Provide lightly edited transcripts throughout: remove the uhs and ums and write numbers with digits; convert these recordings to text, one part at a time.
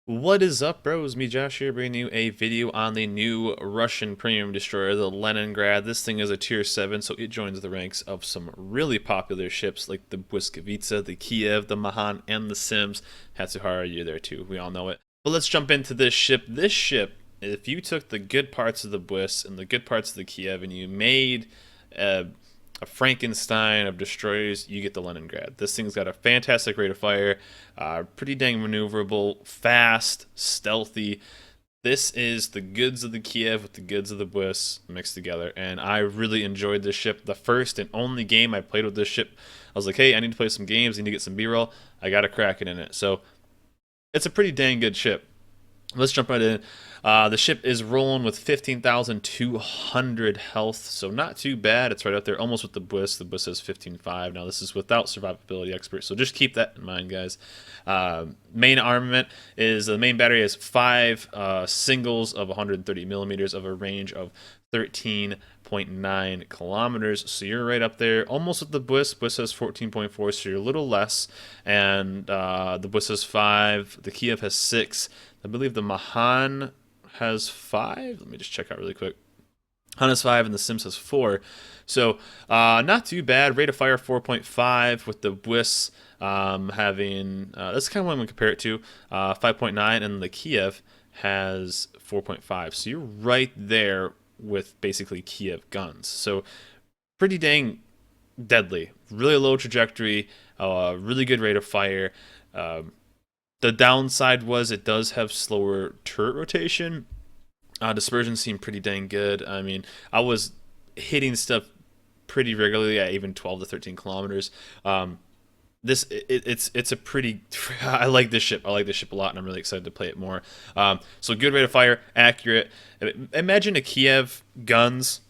What is up, bros? Me, Josh here, bringing you a video on the new Russian premium destroyer, the Leningrad. This thing is a tier 7, so it joins the ranks of some really popular ships like the Błyskawica, the Kiev, the Mahan, and the Sims. Hatsuhara, you're there too. We all know it. But let's jump into this ship. This ship, if you took the good parts of the Błysk and the good parts of the Kiev and you made a Frankenstein of destroyers, you get the Leningrad. This thing's got a fantastic rate of fire, pretty dang maneuverable, fast, stealthy. This is the goods of the Kiev with the goods of the Błysk mixed together, and I really enjoyed this ship. The first and only game I played with this ship, I was like, hey, I need to play some games, I need to get some B-roll. I got a Kraken in it, so it's a pretty dang good ship. Let's jump right in. The ship is rolling with 15,200 health, so not too bad. It's right up there, almost with the Błysk. The Błysk has 15.5. Now, this is without Survivability Expert, so just keep that in mind, guys. Main armament is the main battery has 5 singles of 130 millimeters of a range of 13.9 kilometers. So you're right up there, almost with the Błysk. Błysk has 14.4, so you're a little less. And the Błysk has 5. The Kiev has 6. I believe the Mahan has 5. Let me just check out really quick. Han has 5 and the Sims has 4. So not too bad. Rate of fire 4.5 with the Błysk having, that's kind of what I'm going to compare it to, 5.9, and the Kiev has 4.5. So you're right there with basically Kiev guns. So pretty dang deadly. Really low trajectory, really good rate of fire. The downside was it does have slower turret rotation. Dispersion seemed pretty dang good. I mean, I was hitting stuff pretty regularly at even 12 to 13 kilometers. It's a pretty. I like this ship. I like this ship a lot, and I'm really excited to play it more. So good rate of fire, accurate. Imagine a Kiev guns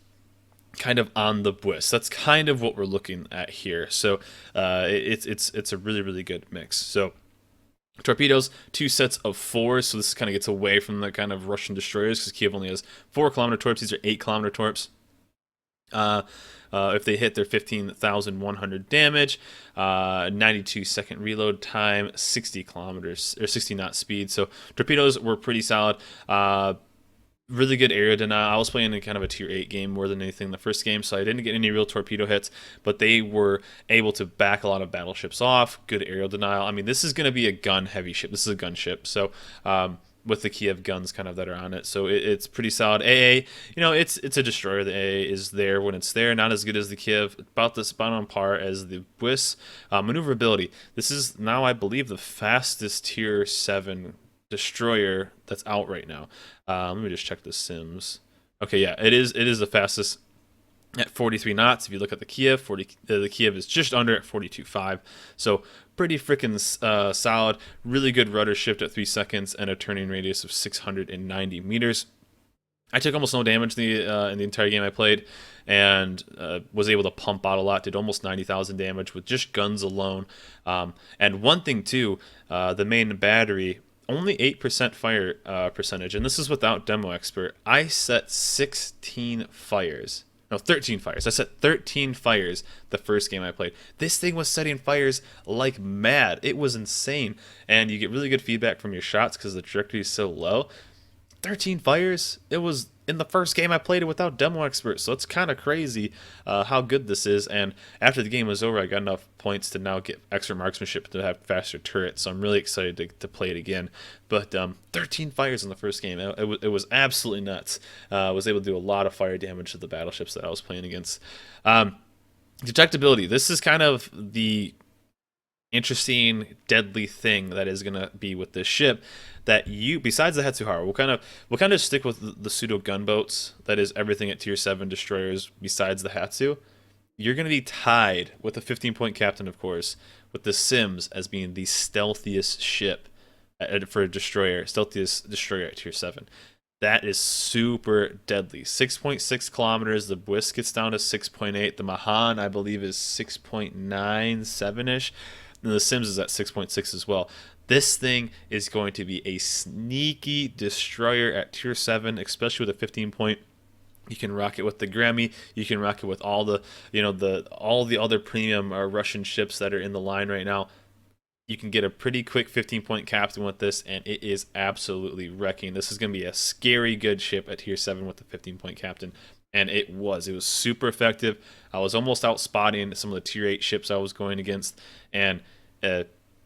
kind of on the Błysk. That's kind of what we're looking at here. So it's a really good mix. So. Torpedoes, 2 sets of 4, so this kind of gets away from the kind of Russian destroyers because Kiev only has 4-kilometer torps. These are 8-kilometer torps. If they hit, their 15,100 damage, 92-second reload time, 60 kilometers or 60 knot speed. So torpedoes were pretty solid. Really good area denial. I was playing in kind of a tier 8 game more than anything in the first game, so I didn't get any real torpedo hits, but they were able to back a lot of battleships off. Good aerial denial. I mean, this is going to be a gun-heavy ship. This is a gunship, so with the Kiev guns kind of that are on it, so it's pretty solid. AA, it's a destroyer. The AA is there when it's there. Not as good as the Kiev. About on par as the Błysk. Maneuverability. This is now, I believe, the fastest tier 7 destroyer that's out right now. Let me just check the Sims. Okay, yeah, it is the fastest at 43 knots. If you look at the Kiev, the Kiev is just under at 42.5. So pretty freaking solid. Really good rudder shift at 3 seconds and a turning radius of 690 meters. I took almost no damage in the entire game I played, and was able to pump out a lot. Did almost 90,000 damage with just guns alone. And one thing too, the main battery, only 8% fire percentage, and this is without Demo Expert. I set 16 fires. No, 13 fires. I set 13 fires the first game I played. This thing was setting fires like mad. It was insane. And you get really good feedback from your shots because the trajectory is so low. 13 fires? It was in the first game I played it without Demo Expert, so it's kind of crazy how good this is. And after the game was over, I got enough points to now get extra marksmanship to have faster turrets, so I'm really excited to play it again. But 13 fires in the first game, it was absolutely nuts. I was able to do a lot of fire damage to the battleships that I was playing against. Detectability. This is kind of the interesting deadly thing that is going to be with this ship, that you, besides the Hetsuhara, we'll kind of stick with the pseudo gunboats. That is everything at tier 7 destroyers besides the Hatsu. You're going to be tied with the 15-point captain, of course, with the Sims as being the stealthiest ship for a destroyer, stealthiest destroyer at tier 7. That is super deadly. 6.6 kilometers. The Błysk gets down to 6.8. The Mahan, I believe, is 6.97-ish. And the Sims is at 6.6 as well. This thing is going to be a sneaky destroyer at tier 7, especially with a 15-point. You can rock it with the Grammy. You can rock it with all the, all the other premium Russian ships that are in the line right now. You can get a pretty quick 15-point captain with this, and it is absolutely wrecking. This is going to be a scary good ship at tier 7 with the 15-point captain, and it was. It was super effective. I was almost out spotting some of the tier 8 ships I was going against, and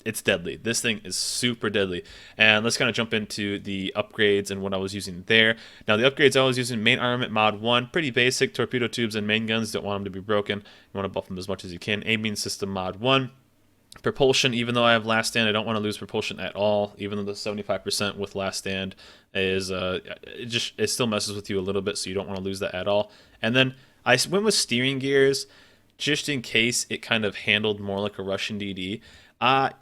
it's deadly. This thing is super deadly. And let's kind of jump into the upgrades and what I was using there. Now, the upgrades I was using: main armament mod 1, pretty basic, torpedo tubes and main guns. Don't want them to be broken. You want to buff them as much as you can. Aiming system mod 1. Propulsion, even though I have last stand, I don't want to lose propulsion at all. Even though the 75% with last stand is it still messes with you a little bit, so you don't want to lose that at all. And then I went with steering gears just in case it kind of handled more like a Russian DD. I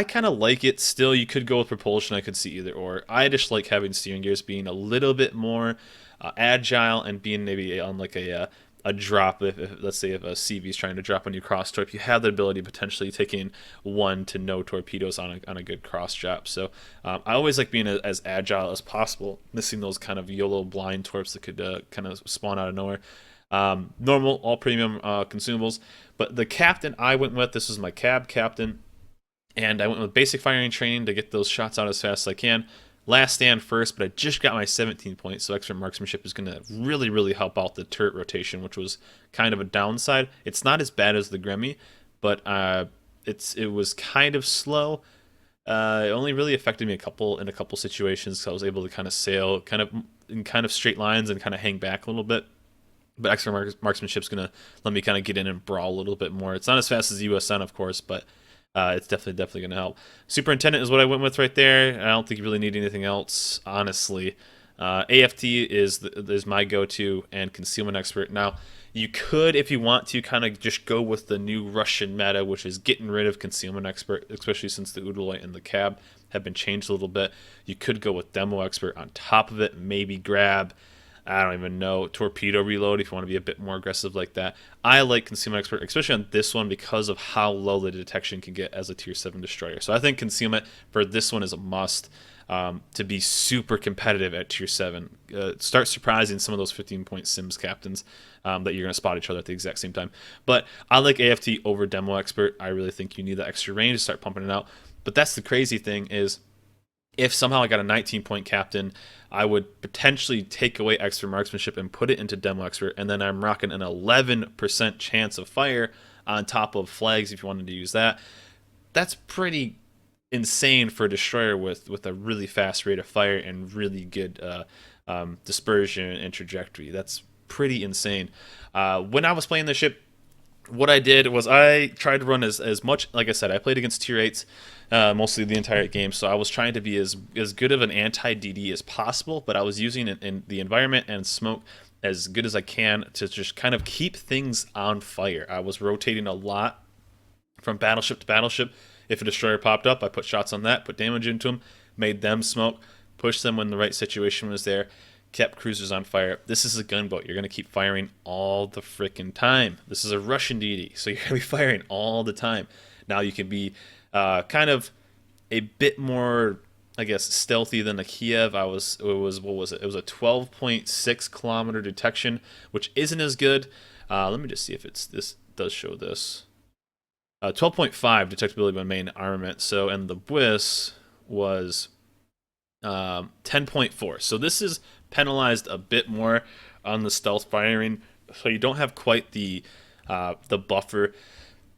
kind of like it still. You could go with propulsion. I could see either or. I just like having steering gears being a little bit more agile and being maybe on like a drop. If let's say if a CV is trying to drop on you cross torp, you have the ability of potentially taking 1 to no torpedoes on a good cross drop. So I always like being as agile as possible, missing those kind of YOLO blind torps that could kind of spawn out of nowhere. Normal, all premium consumables. But the captain I went with, this was my cab captain, and I went with basic firing training to get those shots out as fast as I can. Last stand first, but I just got my 17 points, so extra marksmanship is going to really, really help out the turret rotation, which was kind of a downside. It's not as bad as the Gremmy, but it was kind of slow. It only really affected me in a couple situations, so I was able to kind of sail in straight lines and kind of hang back a little bit. But extra marksmanship is going to let me kind of get in and brawl a little bit more. It's not as fast as USN, of course, but it's definitely going to help. Superintendent is what I went with right there. I don't think you really need anything else, honestly. AFT is my go-to, and concealment expert. Now, you could, if you want to, kind of just go with the new Russian meta, which is getting rid of concealment expert, especially since the Udalite and the cab have been changed a little bit. You could go with demo expert on top of it, maybe grab, I don't even know, torpedo reload if you want to be a bit more aggressive like that. I like concealment expert, especially on this one, because of how low the detection can get as a tier 7 destroyer. So I think concealment for this one is a must to be super competitive at tier 7. Start surprising some of those 15-point Sims captains that you're going to spot each other at the exact same time. But I like AFT over demo expert. I really think you need that extra range to start pumping it out. But that's the crazy thing is, if somehow I got a 19-point captain, I would potentially take away extra marksmanship and put it into demo expert, and then I'm rocking an 11% chance of fire on top of flags if you wanted to use that. That's pretty insane for a destroyer with a really fast rate of fire and really good dispersion and trajectory. That's pretty insane. When I was playing the ship, what I did was I tried to run as much, like I said, I played against tier 8s mostly the entire game, so I was trying to be as good of an anti-DD as possible, but I was using it in the environment and smoke as good as I can to just kind of keep things on fire. I was rotating a lot from battleship to battleship. If a destroyer popped up, I put shots on that, put damage into them, made them smoke, pushed them when the right situation was there, kept cruisers on fire. This is a gunboat. You're going to keep firing all the freaking time. This is a Russian DD, so you're going to be firing all the time. Now you can be kind of a bit more, I guess, stealthy than the Kiev. What was it? It was a 12.6 kilometer detection, which isn't as good. Let me just see if this does show this. 12.5 detectability by main armament. So, and the BWIS was 10.4. So this is penalized a bit more on the stealth firing. So you don't have quite the buffer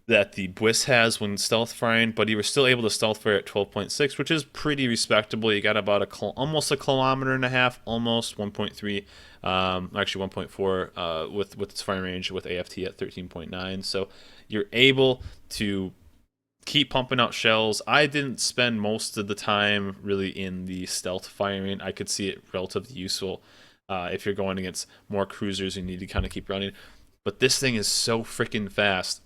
that the BWIS has when stealth firing, but you were still able to stealth fire at 12.6, which is pretty respectable. You got about almost a kilometer and a half, almost 1.3, actually 1.4 with its firing range with AFT at 13.9. So you're able to keep pumping out shells. I didn't spend most of the time really in the stealth firing. I could see it relatively useful if you're going against more cruisers. You need to kind of keep running. But this thing is so freaking fast.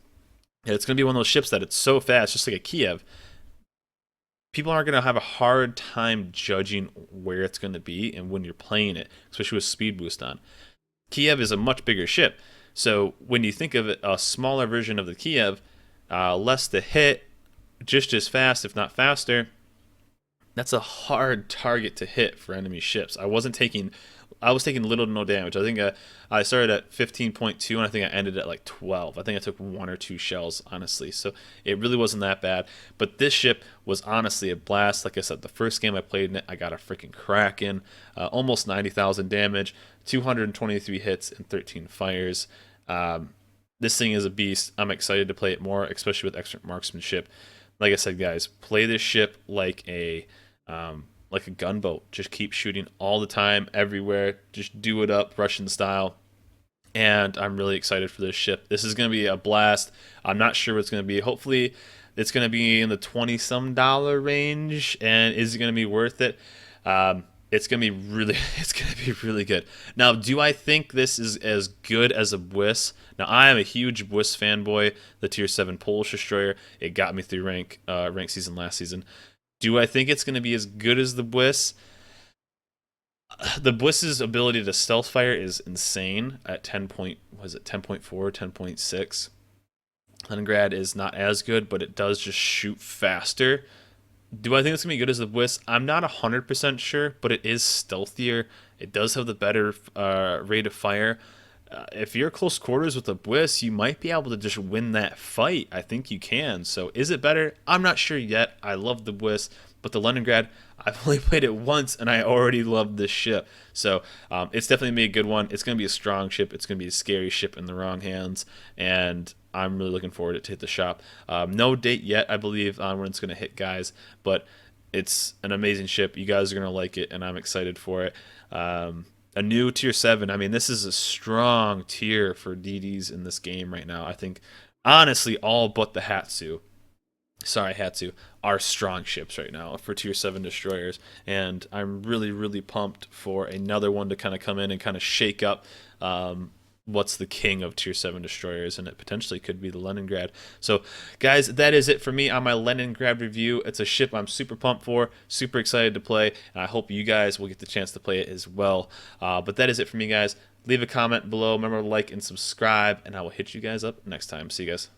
And it's going to be one of those ships that it's so fast, just like a Kiev. People aren't going to have a hard time judging where it's going to be and when you're playing it, especially with speed boost on. Kiev is a much bigger ship. So when you think of it, a smaller version of the Kiev, less to hit, just as fast, if not faster, That's a hard target to hit for enemy ships. I was taking little to no damage. I think I started at 15.2 and I think I ended at like 12. I think I took one or two shells, honestly. So it really wasn't that bad. But this ship was honestly a blast. Like I said, the first game I played in it, I got a freaking Kraken, almost 90,000 damage, 223 hits, and 13 fires. This thing is a beast. I'm excited to play it more, especially with extra marksmanship. Like I said, guys, play this ship like a gunboat. Just keep shooting all the time, everywhere. Just do it up, Russian style. And I'm really excited for this ship. This is going to be a blast. I'm not sure what it's going to be. Hopefully, it's going to be in the 20 some dollar range. And is it going to be worth it? It's going to be really, it's going to be really good. Now, do I think this is as good as a Bliss? Now, I am a huge Bliss fanboy. The Tier 7 Polish destroyer. It got me through rank season last season. Do I think it's going to be as good as the Bliss? The Bliss's ability to stealth fire is insane at 10 point, was it 10.4, 10.6. Leningrad is not as good, but it does just shoot faster. Do I think it's going to be good as the Bliss? I'm not 100% sure, but it is stealthier. It does have the better rate of fire. If you're close quarters with the Bliss, you might be able to just win that fight. I think you can. So is it better? I'm not sure yet. I love the Bliss, but the Leningrad, I've only played it once, and I already love this ship. So it's definitely going to be a good one. It's going to be a strong ship. It's going to be a scary ship in the wrong hands, and I'm really looking forward to hit the shop. No date yet, I believe, on when it's going to hit, guys, but it's an amazing ship. You guys are going to like it, and I'm excited for it. A new tier 7. I mean, this is a strong tier for DDs in this game right now. I think, honestly, all but the Hatsu, are strong ships right now for tier 7 destroyers. And I'm really, really pumped for another one to kind of come in and kind of shake up what's the king of tier 7 destroyers, and it potentially could be the Leningrad. So guys, that is it for me on my Leningrad review. It's a ship I'm super pumped for, super excited to play, and I hope you guys will get the chance to play it as well. But that is it for me, guys. Leave a comment below, remember to like and subscribe, and I will hit you guys up next time. See you guys.